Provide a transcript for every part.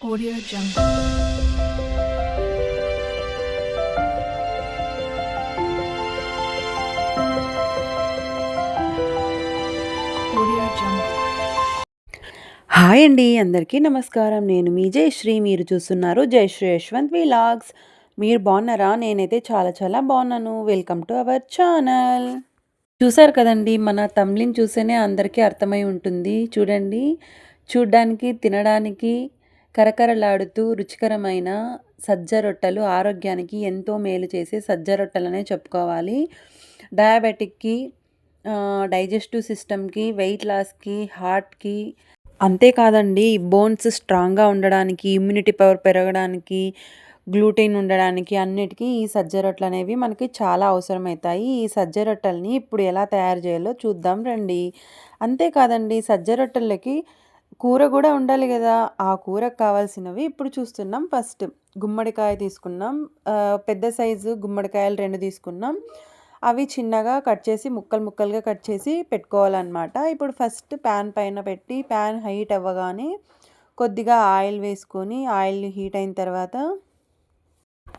Audio Jungle. Audio Jungle. Hi అండి అందరికీ నమస్కారం. నేను మీ జయశ్రీ. మీరు చూస్తున్నారు జయశ్రీ యశ్వంత్ వీలాగ్స్. మీరు బాగున్నారా? నేనైతే చాలా చాలా బాగున్నాను. Welcome to our channel. చూసారు కదండి, మన తమ్లిని చూస్తేనే అందరికీ అర్థమై ఉంటుంది. చూడండి, చూడ్డానికి తినడానికి కరకరలాడుతూ రుచికరమైన సజ్జ రొట్టెలు ఆరోగ్యానికి ఎంతో మేలు చేసే సజ్జ రొట్టెలనే చెప్పుకోవాలి. డయాబెటిక్కి, డైజెస్టివ్ సిస్టమ్కి, వెయిట్ లాస్కి, హార్ట్కి, అంతేకాదండి బోన్స్ స్ట్రాంగ్‌గా ఉండడానికి, ఇమ్యూనిటీ పవర్ పెరగడానికి, గ్లూటెన్ ఉండడానికి అన్నిటికీ ఈ సజ్జ రొట్టెలనేవి మనకి చాలా అవసరమైతాయి. ఈ సజ్జ రొట్టెలని ఇప్పుడు ఎలా తయారు చేయాలో చూద్దాం రండి. అంతేకాదండి సజ్జ రొట్టెలకి కూర గూడా ఉండాలి గదా! ఆ కూరకు కావాల్సినవి ఇప్పుడు చూస్తున్నాం. ఫస్ట్ గుమ్మడికాయ తీసుకున్నాం. పెద్ద సైజు గుమ్మడికాయలు 2 తీసుకున్నాం. అవి చిన్నగా కట్ చేసి ముక్కలు ముక్కలుగా కట్ చేసి పెట్టుకోవాలనమాట. ఇప్పుడు ఫస్ట్ ప్యాన్ పైన పెట్టి ప్యాన్ హీట్ అవ్వగానే కొద్దిగా ఆయిల్ వేసుకొని ఆయిల్ హీట్ అయిన తర్వాత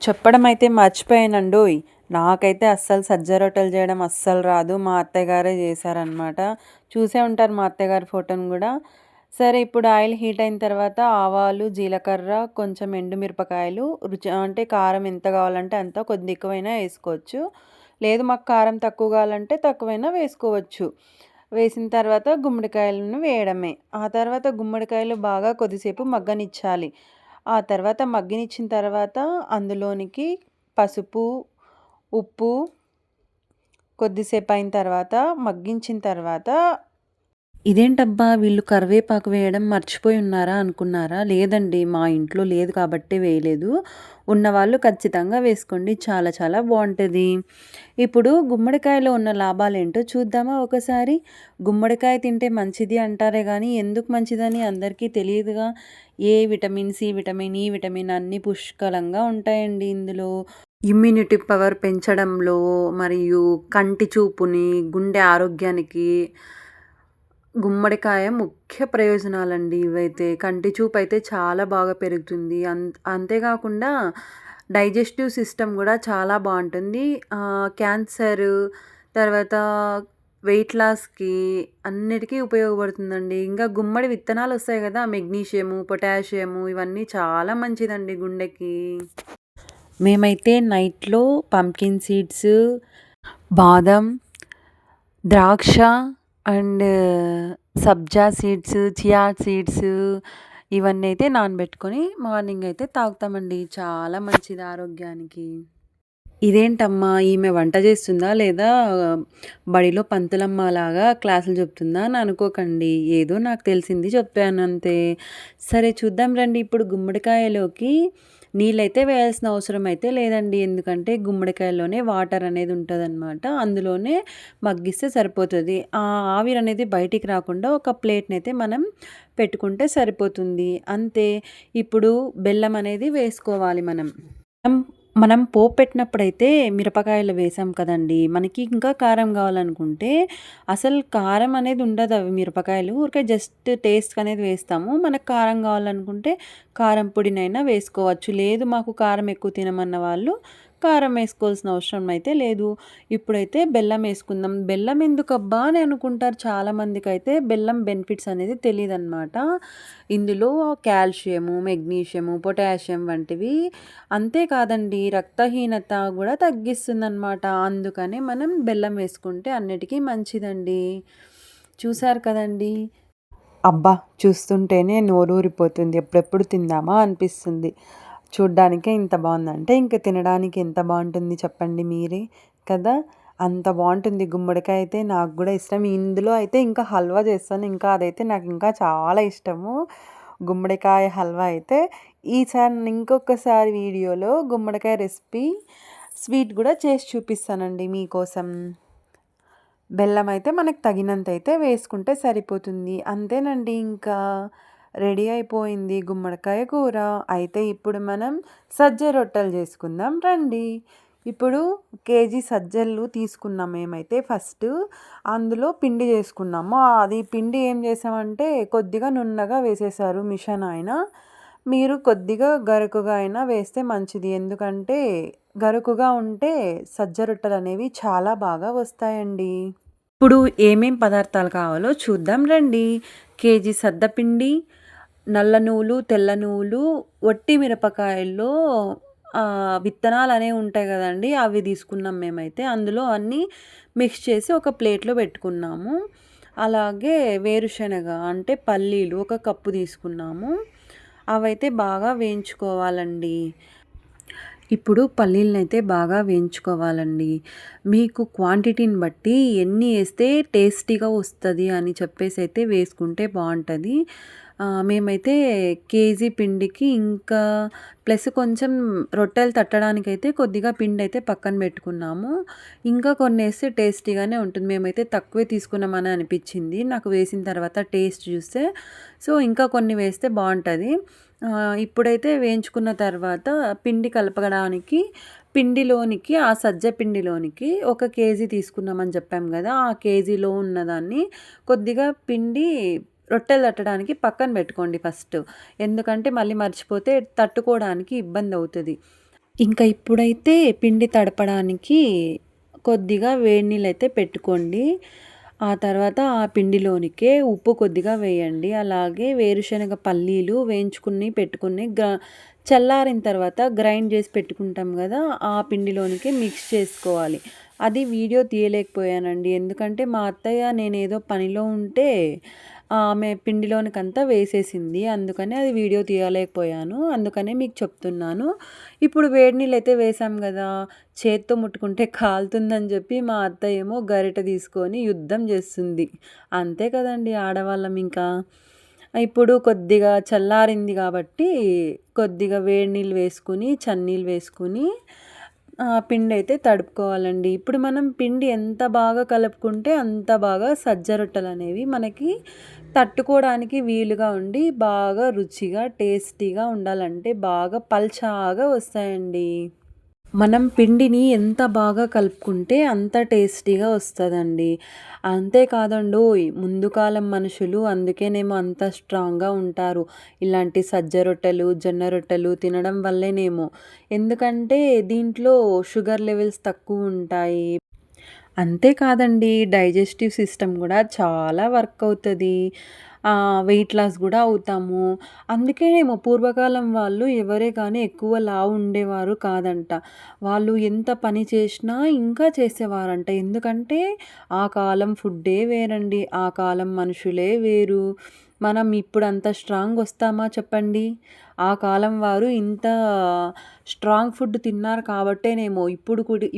చెప్పడం అయితే మర్చిపోయానండోయ్. నాకైతే అస్సలు సజ్జ రొట్టెలు చేయడం అస్సలు రాదు. మా అత్తయ్య గారే చేశారనమాట. చూసే ఉంటారు మా అత్తయ్య గారి ఫోటోని గూడా. సరే, ఇప్పుడు ఆయిల్ హీట్ అయిన తర్వాత ఆవాలు, జీలకర్ర, కొంచెం ఎండుమిరపకాయలు, అంటే కారం ఎంత కావాలంటే అంత, కొద్ది ఎక్కువైనా వేసుకోవచ్చు. లేదు మాకు కారం తక్కువ కావాలంటే తక్కువైనా వేసుకోవచ్చు. వేసిన తర్వాత గుమ్మడికాయలను వేయడమే. ఆ తర్వాత గుమ్మడికాయలు బాగా కొద్దిసేపు మగ్గనిచ్చాలి. ఆ తర్వాత మగ్గనిచ్చిన తర్వాత అందులోనికి పసుపు, ఉప్పు, కొద్దిసేపు అయిన తర్వాత మగ్గించిన తర్వాత ఇదేంటబ్బా వీళ్ళు కరివేపాకు వేయడం మర్చిపోయి ఉన్నారా అనుకున్నారా? లేదండి, మా ఇంట్లో లేదు కాబట్టే వేయలేదు. ఉన్నవాళ్ళు ఖచ్చితంగా వేసుకోండి. చాలా చాలా బావుంటది. ఇప్పుడు గుమ్మడికాయలో ఉన్న లాభాలేంటో చూద్దామా ఒకసారి? గుమ్మడికాయ తింటే మంచిది అంటారే గానీ ఎందుకు మంచిదని అందరికీ తెలియదుగా. ఏ విటమిన్, సి విటమిన్, ఈ విటమిన్ అన్నీ పుష్కలంగా ఉంటాయండి ఇందులో. ఇమ్యూనిటీ పవర్ పెంచడంలో మరియు కంటి చూపుని, గుండె ఆరోగ్యానికి గుమ్మడికాయ ముఖ్య ప్రయోజనాలండి ఇవైతే. కంటి చూపయితే చాలా బాగా పెరుగుతుంది. అంతేకాకుండా డైజెస్టివ్ సిస్టమ్ గూడా చాలా బావుంటుంది. క్యాన్సరు, తర్వాత వెయిట్ లాస్‌కి అన్నిటికీ ఉపయోగపడుతుందండి. ఇంకా గుమ్మడి విత్తనాలొస్తాయి గదా! మెగ్నీషియము, పొటాషియము ఇవన్నీ చాలా మంచిదండి గుండెకి. మేమైతే నైట్‌లో పంకిన్ సీడ్స్, బాదం, ద్రాక్ష and sabja seeds, chia seeds ఇవన్నీ అయితే నానబెట్టుకొని మార్నింగ్ అయితే తాగుతామండి. చాలా మంచిది ఆరోగ్యానికి. ఇదేంటమ్మా ఈమె వంట చేస్తుందా? లేదా బడిలో పంతులమ్మలాగా క్లాసులు చెప్తుందా అని అనుకోకండి. ఏదో నాకు తెలిసింది చెప్పాను అంతే. సరే చూద్దాం రండి. ఇప్పుడు గుమ్మడికాయలోకి నీళ్ళైతే వేయాల్సిన అవసరం అయితే లేదండి. ఎందుకంటే గుమ్మడికాయలోనే వాటర్ అనేది ఉంటదనమాట. అందులోనే మగ్గిస్తే సరిపోతది. ఆ ఆవిరనేది బయటికి రాకుండా ఒక ప్లేట్‌నైతే మనం పెట్టుకుంటే సరిపోతుంది. అంతే. ఇప్పుడు బెల్లం అనేది వేసుకోవాలి మనం. మనం మనం పోపు పెట్టినప్పుడైతే మిరపకాయలు వేసాం కదండీ! మనకి ఇంకా కారం కావాలనుకుంటే అసలు కారం అనేది ఉండదు. అవి మిరపకాయలు ఊరికే జస్ట్ టేస్ట్‌కనేది వేస్తాము. మనకు కారం కావాలనుకుంటే కారం పొడినైనా వేసుకోవచ్చు. లేదు మాకు కారం ఎక్కువ తినమన్న వాళ్ళు కారం వేసుకోవాల్సిన అవసరం అయితే లేదు. ఇప్పుడైతే బెల్లం వేసుకుందాం. బెల్లం ఎందుకబ్బా అని అనుకుంటారు చాలామందికైతే. బెల్లం బెనిఫిట్స్ అనేది తెలీదనమాట. ఇందులో కాల్షియము, మెగ్నీషియము, పొటాషియం వంటివి, అంతేకాదండి రక్తహీనత గూడా తగ్గిస్తుందనమాట. అందుకనే మనం బెల్లం వేసుకుంటే అన్నిటికీ మంచిదండి. చూసారు కదండీ! అబ్బా! చూస్తుంటేనే నోరూరిపోతుంది. ఎప్పుడెప్పుడు తిందామా అనిపిస్తుంది. చూడ్డానికే ఇంత బావుందంటే ఇంక తినడానికి ఎంత బావుంటుంది చెప్పండి మీరే కదా! అంత బావుంటుంది. గుమ్మడికాయ అయితే నాకు గూడా ఇష్టం. ఇందులో అయితే ఇంకా హల్వా చేస్తాను. ఇంకా అదైతే నాకు ఇంకా చాలా ఇష్టము. గుమ్మడికాయ హల్వా అయితే ఈసారి ఇంకొకసారి వీడియోలో గుమ్మడికాయ రెసిపీ స్వీట్ గూడా చేసి చూపిస్తానండి మీకోసం. బెల్లం అయితే మనకు తగినంత అయితే వేసుకుంటే సరిపోతుంది. అంతేనండి ఇంకా. రెడీ అయిపోయింది గుమ్మడికాయ కూర. అయితే ఇప్పుడు మనం సజ్జ రొట్టెలు చేసుకుందాం రండి. ఇప్పుడు కేజీ సజ్జలు తీసుకున్నాం మేమైతే ఫస్ట్. అందులో పిండి చేసుకున్నాము. అది పిండి ఏం చేసామంటే కొద్దిగా నున్నగా వేసేసారు మిషన్ ఆయన. మీరు కొద్దిగా గరుకుగా అయినా వేస్తే మంచిది. ఎందుకంటే గరుకుగా ఉంటే సజ్జ రొట్టెలనేవి చాలా బాగా వస్తాయండి. ఇప్పుడు ఏమేం పదార్థాలు కావాలో చూద్దాం రండి. కేజీ సద్దపిండి, నల్ల నువ్వులు, తెల్ల నువ్వులు, వట్టి మిరపకాయల్లో విత్తనాలనేవి ఉంటాయి గదండీ! అవి తీసుకున్నాం మేమైతే. అందులో అన్నీ మిక్స్ చేసి ఒక ప్లేట్‌లో పెట్టుకున్నాము. అలాగే వేరుశనగ అంటే పల్లీలు ఒక కప్పు తీసుకున్నాము. అవైతే బాగా వేయించుకోవాలండి. ఇప్పుడు పల్లీలనైతే బాగా వేయించుకోవాలండి. మీకు క్వాంటిటీని బట్టి ఎన్ని ఏస్తే టేస్టీగా వస్తది అని చెప్పేసైతే వేసుకుంటే బావుంటది. మేమైతే కేజీ పిండికి ఇంకా ప్లస్ కొంచెం రొట్టెలు తట్టడానికైతే కొద్దిగా పిండైతే పక్కన పెట్టుకున్నాము. ఇంకా కొన్నేస్తే టేస్టీగానే ఉంటుంది. మేమైతే తక్కువే తీసుకున్నామని అనిపిచ్చింది నాకు వేసిన తర్వాత టేస్ట్ చూస్తే. సో, ఇంకా కొన్ని వేస్తే బావుంటది. ఇప్పుడైతే వేయించుకున్న తర్వాత పిండి కలపడానికి పిండిలోనికి ఆ సజ్జ పిండిలోనికి ఒక కేజీ తీసుకున్నామని చెప్పాం గదా! ఆ కేజీలో ఉన్నదాన్ని కొద్దిగా పిండి రొట్టెలు తట్టడానికి పక్కన పెట్టుకోండి ఫస్ట్. ఎందుకంటే మళ్ళీ మర్చిపోతే తట్టుకోవడానికి ఇబ్బందవుతది. ఇంకా ఇప్పుడైతే పిండి తడపడానికి కొద్దిగా వేడి నీళ్ళైతే పెట్టుకోండి. ఆ తర్వాత ఆ పిండిలోనికే ఉప్పు కొద్దిగా వేయండి. అలాగే వేరుశనగ పల్లీలు వేయించుకుని పెట్టుకుని చల్లారిన తర్వాత గ్రైండ్ చేసి పెట్టుకుంటాం గదా! ఆ పిండిలోనికి మిక్స్ చేసుకోవాలి. అది వీడియో తీయలేకపోయానండి. ఎందుకంటే మా అత్తయ్య నేనేదో పనిలో ఉంటే ఆమె పిండిలోనికంతా వేసేసింది. అందుకని అది వీడియో తీయలేకపోయాను. అందుకనే మీకు చెప్తున్నాను. ఇప్పుడు వేడి నీళ్ళైతే వేసాం గదా! చేత్తో ముట్టుకుంటే కాలుతుందని చెప్పి మా అత్తయ్య ఏమో గరిటె తీసుకొని యుద్ధం చేస్తుంది. అంతే కదండీ ఆడవాళ్ళం ఇంకా. ఇప్పుడు కొద్దిగా చల్లారింది కాబట్టి కొద్దిగా వేడి నీళ్ళు వేసుకొని, చన్నీళ్ళు వేసుకొని పిండైతే తడుపుకోవాలండి. ఇప్పుడు మనం పిండి ఎంత బాగా కలుపుకుంటే అంత బాగా సజ్జ రొట్టెలనేవి మనకి తట్టుకోవడానికి వీలుగా ఉండి బాగా రుచిగా, టేస్టీగా ఉండాలంటే బాగా పల్చాగా వస్తాయండి. మనం పిండిని ఎంత బాగా కలుపుకుంటే అంత టేస్టీగా వస్తదండి. అంతే కాదండోయ్! ముందు కాలం మనుషులు అందుకేనేమో అంత స్ట్రాంగ్‌గా ఉంటారు. ఇలాంటి సజ్జ రొట్టెలు, జొన్న రొట్టెలు తినడం వల్లేనేమో. ఎందుకంటే దీంట్లో షుగర్ లెవెల్స్ తక్కువుంటాయి. అంతే కాదండి డైజెస్టివ్ సిస్టమ్ గూడా చాలా వర్క్ అవుతది. వెయిట్ లాస్ గూడా అవుతాము. అందుకేనేమో పూర్వకాలం వాళ్ళు ఎవరే గానీ ఎక్కువ లావు ఉండేవారు కాదంట. వాళ్ళు ఎంత పని చేషినా ఇంకా చేసేవారంట. ఎందుకంటే ఆ కాలం ఫుడ్డే వేరండి. ఆ కాలం మనుషులే వేరు. మనం ఇప్పుడంత స్ట్రాంగ్ వస్తామా చెప్పండి? ఆ కాలం వారు ఇంత స్ట్రాంగ్ ఫుడ్ తిన్నారు కాబట్టేనేమో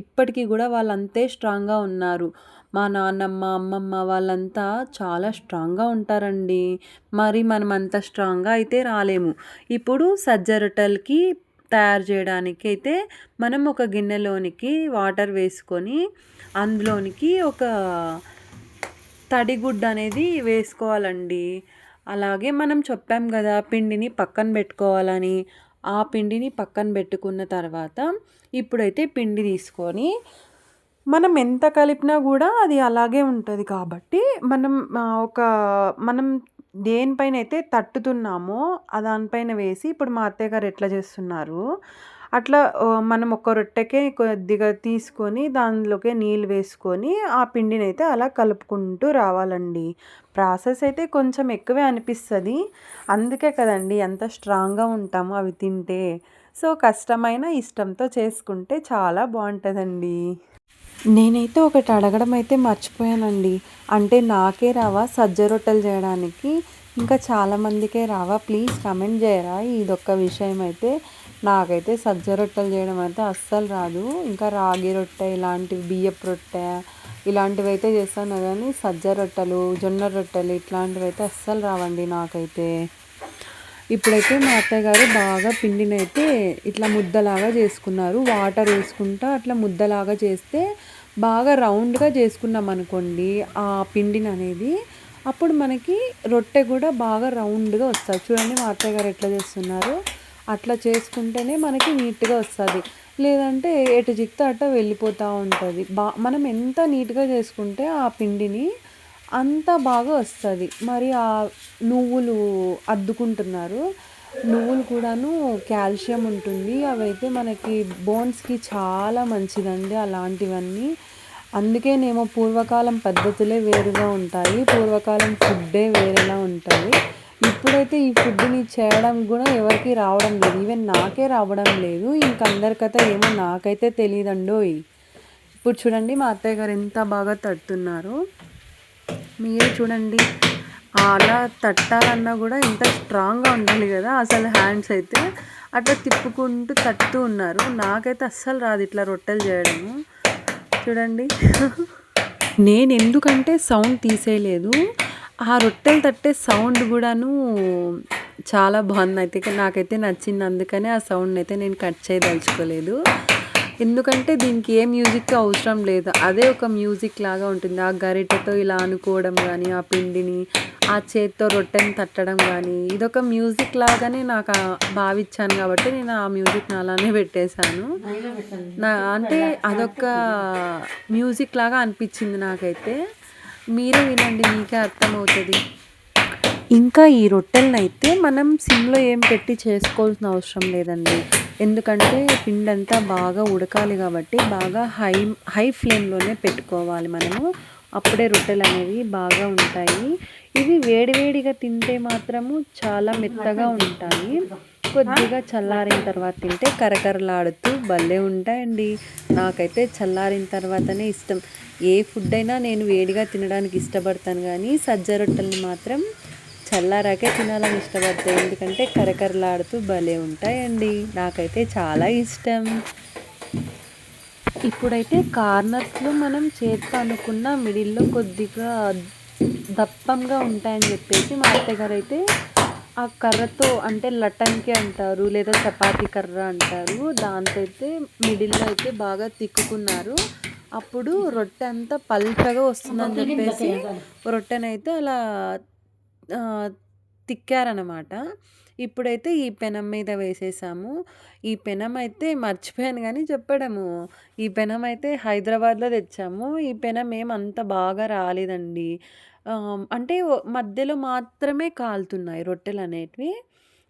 ఇప్పటికి గూడా వాళ్ళంతే స్ట్రాంగ్‌గా ఉన్నారు. మా నాన్నమ్మ, అమ్మమ్మ వాళ్ళంతా చాలా స్ట్రాంగ్‌గా ఉంటారండి. మరి మనం అంత స్ట్రాంగ్‌గా అయితే రాలేము. ఇప్పుడు సజ్జ రొట్టెలకి తయారు చేయడానికైతే మనం ఒక గిన్నెలోనికి వాటర్ వేసుకొని అందులోనికి ఒక తడిగుడ్డనేది వేసుకోవాలండి. అలాగే మనం చెప్పాం గదా! పిండిని పక్కన బెట్టుకోవాలని. ఆ పిండిని పక్కన బెట్టుకున్న తర్వాత ఇప్పుడైతే పిండి తీసుకొని మనం ఎంత కలిపినా గూడా అది అలాగే ఉంటది కాబట్టి మనం మనం దేనిపైనైతే తట్టుతున్నామో దానిపైన వేసి ఇప్పుడు మా అత్తయ్య గారు ఎట్లా చేస్తున్నారు, అట్లా మనం ఒక రొట్టెకే కొద్దిగా తీసుకొని దానిలోకే నీళ్ళు వేసుకొని ఆ పిండినైతే అలా కలుపుకుంటూ రావాలండి. ప్రాసెస్ అయితే కొంచెం ఎక్కువే అనిపిస్తది. అందుకే కదండీ అంత స్ట్రాంగ్‌గా ఉంటాము అవి తింటే. సో, కష్టమైన ఇష్టంతో చేసుకుంటే చాలా బావుంటదండి. నేనైతే ఒకటి అడగడం అయితే మర్చిపోయానండి. అంటే నాకే రావా సజ్జ రొట్టెలు జేయడానికి? ఇంకా చాలామందికే రావా? Please comment జేయరా? ఇదొక్క విషయం అయితే. నాకైతే సజ్జ రొట్టెలు జేయడం అయితే అస్సలు రాదు. ఇంకా రాగి రొట్టె ఇలాంటివి బియ్యపు రొట్టె ఇలాంటివైతే చేస్తాను గానీ సజ్జ రొట్టెలు, జొన్న రొట్టెలు ఇట్లాంటివైతే అస్సలు రావండి నాకైతే. ఇప్పుడైతే మా అత్తయ్య గారు బాగా పిండినైతే ఇట్లా ముద్దలాగా చేసుకున్నారు. వాటర్ వేసుకుంటా అట్లా ముద్దలాగా చేస్తే బాగా రౌండ్‌గా చేసుకున్నామనుకోండి ఆ పిండిననేది, అప్పుడు మనకి రొట్టె గూడా బాగా రౌండ్‌గా వస్తది. చూడండి మా అత్తయ్య గారు ఎట్లా చేస్తున్నారో, అట్లా చేసుకుంటేనే మనకి నీట్‌గా వస్తది. లేదంటే ఎటు చిక్కితే అటు వెళ్ళిపోతా ఉంటది. మనం ఎంత నీట్‌గా చేసుకుంటే ఆ పిండిని అంత బాగా వస్తది. మరి నువ్వులు అద్దుకుంటున్నారు. నువ్వులు కూడాను కాల్షియం ఉంటుంది. అవైతే మనకి బోన్స్‌కి చాలా మంచిదండి అలాంటివన్నీ. అందుకేనేమో పూర్వకాలం పద్ధతులే వేరుగా ఉంటాయి. పూర్వకాలం ఫుడ్డే వేరేలా ఉంటది. ఇప్పుడైతే ఈ ఫుడ్‌ని చేయడం గూడా ఎవరికీ రావడం లేదు. ఈవెన్ నాకే రావడం లేదు. ఇంక అందరికైతే ఏమో నాకైతే తెలీదండోయ్! ఇప్పుడు చూడండి మా అత్తయ్య గారు ఎంత బాగా తడుతున్నారో. మీరే చూడండి. అలా తట్టాలన్నా గూడా ఎంత స్ట్రాంగ్‌గా ఉండాలి గదా! అసలు హ్యాండ్స్ అయితే. అట్లా తిప్పుకుంటూ తట్టుతూ ఉన్నారు. నాకైతే అస్సలు రాదు ఇట్లా రొట్టెలు జేయడము. చూడండి. నేనెందుకంటే సౌండ్ తీసేయలేదు. ఆ రొట్టెలు తట్టే సౌండ్ గూడాను చాలా బావుంది. అయితే నాకైతే నచ్చింది. అందుకనే ఆ సౌండ్‌నైతే నేను కట్ చేయదలుచుకోలేదు. ఎందుకంటే దీనికి ఏ మ్యూజిక్ అవసరం లేదు. అదే ఒక మ్యూజిక్ లాగా ఉంటుంది. ఆ గరిటెతో ఇలా అనుకోవడం గానీ, ఆ పిండిని ఆ చేత్తో రొట్టెని తట్టడం గానీ, ఇదొక మ్యూజిక్ లాగానే నాకు భావిచ్చాను గాబట్టి నేను ఆ మ్యూజిక్‌ని అలానే పెట్టేశాను. అంటే అదొక మ్యూజిక్ లాగా అనిపిచ్చింది నాకైతే. మీరే వినండి మీకే అర్థమవుతది. ఇంకా ఈ రొట్టెలనైతే మనం సిమ్‌లో ఏం పెట్టి చేసుకోవాల్సిన అవసరం లేదండి. ఎందుకంటే పిండంతా బాగా ఉడకాలి గాబట్టి బాగా హై ఫ్లేమ్‌లోనే పెట్టుకోవాలి మనము. అప్పుడే రొట్టెలనేవి బాగా ఉంటాయి. ఇవి వేడి వేడిగా తింటే మాత్రము చాలా మెత్తగా ఉంటాయి. కొద్దిగా చల్లారిన తర్వాత తింటే కరకరలాడుతూ భలే ఉంటాయండి. నాకైతే చల్లారిన తర్వాతనే ఇష్టం. ఏ ఫుడ్ అయినా నేను వేడిగా తినడానికి ఇష్టపడతాను గానీ, సజ్జ రొట్టెలని మాత్రం చల్లారాకే తినాలని ఇష్టపడతా. ఎందుకంటే కరకరలాడుతూ భలే ఉంటాయండి. నాకైతే చాలా ఇష్టం. ఇప్పుడైతే కార్నర్స్‌లో మనం చేత్తో అనుకున్న మిడిల్‌లో కొద్దిగా దప్పంగా ఉంటాయని జెప్పేసి మా అత్తయ్యగారైతే ఆ కర్రతో అంటే లటంకి అంటారు. లేదా చపాతీ కర్ర అంటారు. దాంతో అయితే మిడిల్‌లో అయితే బాగా తిక్కుకున్నారు. అప్పుడు రొట్టె అంతా పల్చగా వస్తుందని జెప్పేసి రొట్టెనైతే అలా ఆహ్, తిక్కారనమాట. ఇప్పుడైతే ఈ పెనం మీద వేసేసాము. ఈ పెనం అయితే మర్చిపోయాను గానీ చెప్పడము. ఈ పెనం అయితే హైదరాబాద్‌లో తెచ్చాము. ఈ పెనం ఏమంత బాగా రాలేదండి. అంటే మధ్యలో మాత్రమే కాలుతున్నాయి రొట్టెలనేటివి.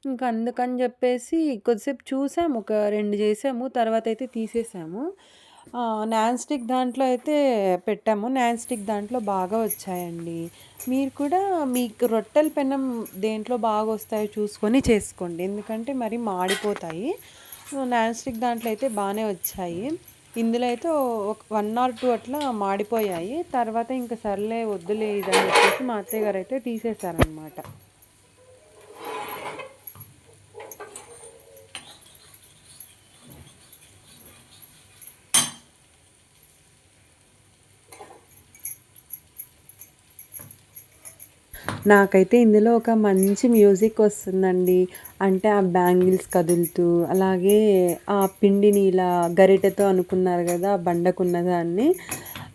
ఇంక అందుకని జెప్పేసి కొద్దిసేపు చూసాము. ఒక 2 జేసాము. తర్వాతయితే తీసేసాము. నాన్ స్టిక్ దాంట్లో అయితే పెట్టాము. నాన్ స్టిక్ దాంట్లో బాగా వచ్చాయండి. మీరు కూడా మీకు రొట్టెల పెనం దేంట్లో బాగొస్తాయో చూసుకొని చేసుకోండి. ఎందుకంటే మరి మాడిపోతాయి. నాన్ స్టిక్ దాంట్లో అయితే బానే వచ్చాయి. ఇందులో అయితే ఒక 1 ఆర్ 2 అట్లా మాడిపోయాయి. తర్వాత ఇంక సర్లే వద్దులే ఇదని చెప్పేసి మా అత్తయ్య గారైతే తీసేశారనమాట. నాకైతే ఇందులో ఒక మంచి మ్యూజిక్ వస్తుందండి. అంటే ఆ బ్యాంగిల్స్ కదులుతూ, అలాగే ఆ పిండిని ఇలా గరిటెతో అనుకున్నారు గదా! ఆ బండకున్న దాన్ని.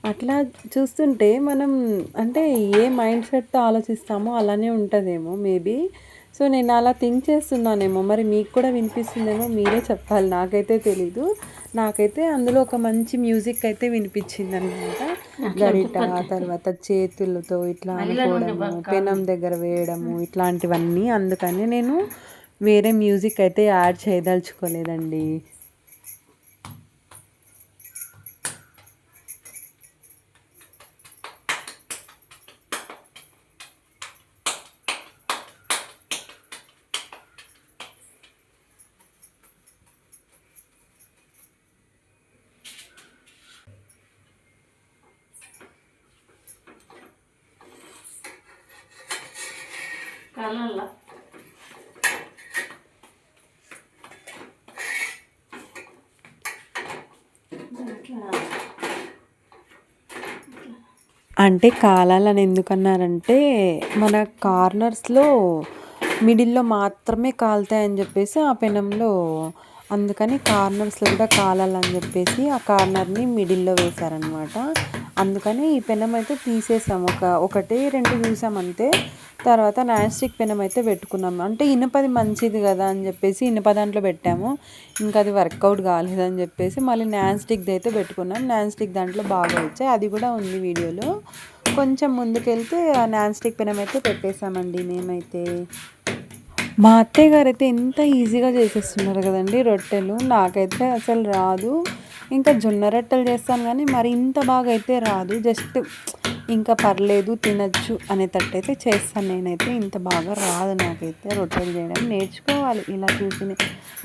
అట్లా చూస్తుంటే మనం అంటే ఏ మైండ్ సెట్‌తో ఆలోచిస్తామో అలానే ఉంటదేమో మేబీ. సో, నేను అలా థింక్ చేస్తున్నానేమో. మరి మీకు కూడా వినిపిస్తుందేమో మీరే చెప్పాలి. నాకైతే తెలీదు. నాకైతే అందులో ఒక మంచి మ్యూజిక్ అయితే వినిపిచ్చిందనమాట. గరిట, తర్వాత చేతులతో ఇట్లా అనుకోవడము, పెనం దగ్గర వేయడము ఇట్లాంటివన్నీ. అందుకని నేను వేరే మ్యూజిక్ అయితే యాడ్ చేయదలుచుకోలేదండి. అంటే కాలాలని ఎందుకన్నారంటే, మన కార్నర్స్‌లో మిడిల్‌లో మాత్రమే కాలుతాయని జెప్పేసి ఆ పెనంలో అందుకని కార్నర్స్‌లో గూడా కాలాలని జెప్పేసి ఆ కార్నర్‌ని మిడిల్‌లో వేశారనమాట. అందుకని ఈ పెనం అయితే తీసేసాం. ఒకటి, 2 చూసాం అంతే. తర్వాత నాన్ స్టిక్ పెనం అయితే పెట్టుకున్నాం. అంటే ఇనుపది మంచిది గదా అని జెప్పేసి ఇనుప దాంట్లో పెట్టాము. ఇంకా అది వర్కౌట్ కాలేదని జెప్పేసి మళ్ళీ నాన్ స్టిక్‌ది అయితే పెట్టుకున్నాం. నాన్ స్టిక్ దాంట్లో బాగా వచ్చాయి. అది గూడా ఉంది వీడియోలో. కొంచెం ముందుకెళ్తే ఆ నాన్ స్టిక్ పెనం అయితే పెట్టేసామండి మేమైతే. మా అత్తయ్య గారైతే ఎంత ఈజీగా చేసేస్తున్నారు కదండీ రొట్టెలు. నాకైతే అసలు రాదు. ఇంకా జొన్న రొట్టెలు చేస్తాను గానీ, మరి ఇంత బాగా అయితే రాదు. జస్ట్ ఇంకా పర్లేదు తినొచ్చు అనేటట్టయితే చేస్తాను నేనైతే. ఇంత బాగా రాదు నాకైతే రొట్టెలు చేయడం. నేర్చుకోవాలి ఇలా చూసి.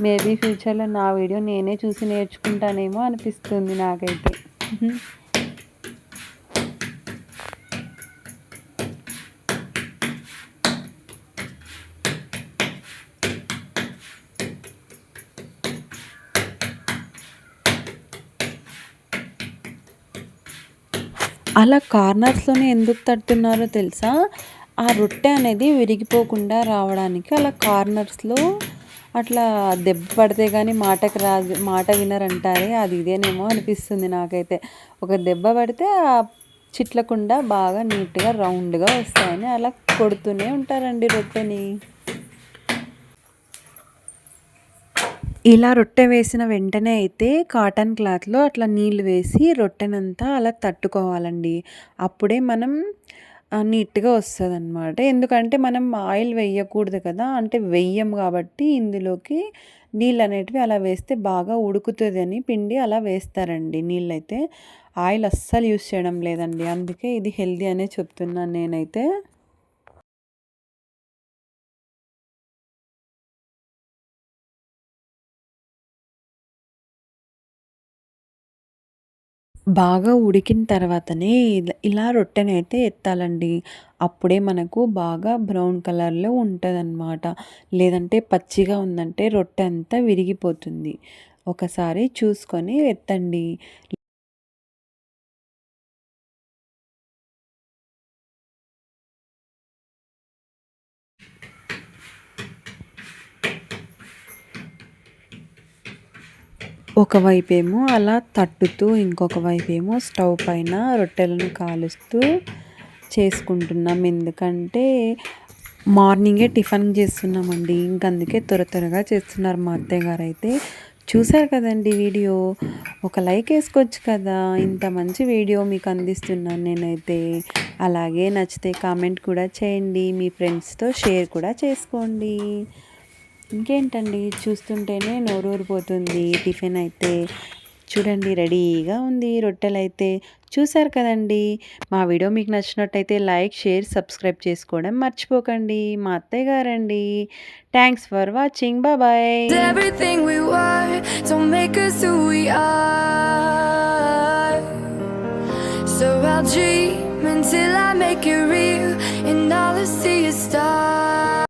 మేబీ ఫ్యూచర్‌లో నా వీడియో నేనే చూసి నేర్చుకుంటానేమో అనిపిస్తుంది నాకైతే. అలా కార్నర్స్‌లోనే ఎందుకు తడుతున్నారో తెలుసా? ఆ రొట్టె అనేది విరిగిపోకుండా రావడానికి అలా కార్నర్స్‌లో అట్లా దెబ్బ పడితే గానీ మాట వినరంటారే అది ఇదేనేమో అనిపిస్తుంది నాకైతే. ఒక దెబ్బ పడితే చిట్లకుండా బాగా నీట్‌గా రౌండ్‌గా వస్తాయని అలా కొడుతూనే ఉంటారండి రొట్టెని. ఇలా రొట్టె వేసిన వెంటనే అయితే కాటన్ క్లాత్‌లో అట్లా నీళ్లు వేసి రొట్టెనంతా అలా తట్టుకోవాలండి. అప్పుడే మనం నీట్‌గా వస్తదనమాట. ఎందుకంటే మనం ఆయిల్ వెయ్యకూడదు కదా! అంటే వెయ్యం కాబట్టి ఇందులోకి నీళ్ళనేటివి అలా వేస్తే బాగా ఉడుకుతదని పిండి అలా వేస్తారండి నీళ్ళైతే. ఆయిల్ అస్సలు యూజ్ చేయడం లేదండి. అందుకే ఇది హెల్తీ అనే చెప్తున్నాను నేనైతే. బాగా ఉడికిన తర్వాతనే ఇలా రొట్టెనైతే ఎత్తాలండి. అప్పుడే మనకు బాగా బ్రౌన్ కలర్‌లో ఉంటదనమాట. లేదంటే పచ్చిగా ఉందంటే రొట్టె అంతా విరిగిపోతుంది. ఒకసారి చూసుకొని ఎత్తండి. ఒకవైపేమో అలా తట్టుతూ, ఇంకొక వైపేమో స్టవ్ పైన రొట్టెలను కాలుస్తూ చేసుకుంటున్నాం. ఎందుకంటే మార్నింగే టిఫిన్ చేస్తున్నామండి. అందుకే త్వరగా చేస్తున్నారు మా అత్తయ్య గారైతే. చూసారు కదండీ వీడియో. ఒక లైక్ ఏసుకోవచ్చు కదా! ఇంత మంచి వీడియో మీకు అందిస్తున్నాను నేనైతే. అలాగే నచ్చితే కామెంట్ కూడా చేయండి. మీ ఫ్రెండ్స్‌తో షేర్ కూడా చేసుకోండి. ఇంకేంటండి చూస్తుంటేనే నోరూరిపోతుంది టిఫిన్ అయితే. చూడండి రెడీగా ఉంది రొట్టెలైతే. చూసారు కదండీ! మా వీడియో మీకు నచ్చినట్టయితే లైక్, షేర్, సబ్స్క్రైబ్ చేసుకోవడం మర్చిపోకండి. మా అత్తయ్య గారండి. Thanks for watching. Bye. Everything we were don't make us who we are. So I'll dream until I make it real, and all I see is stars.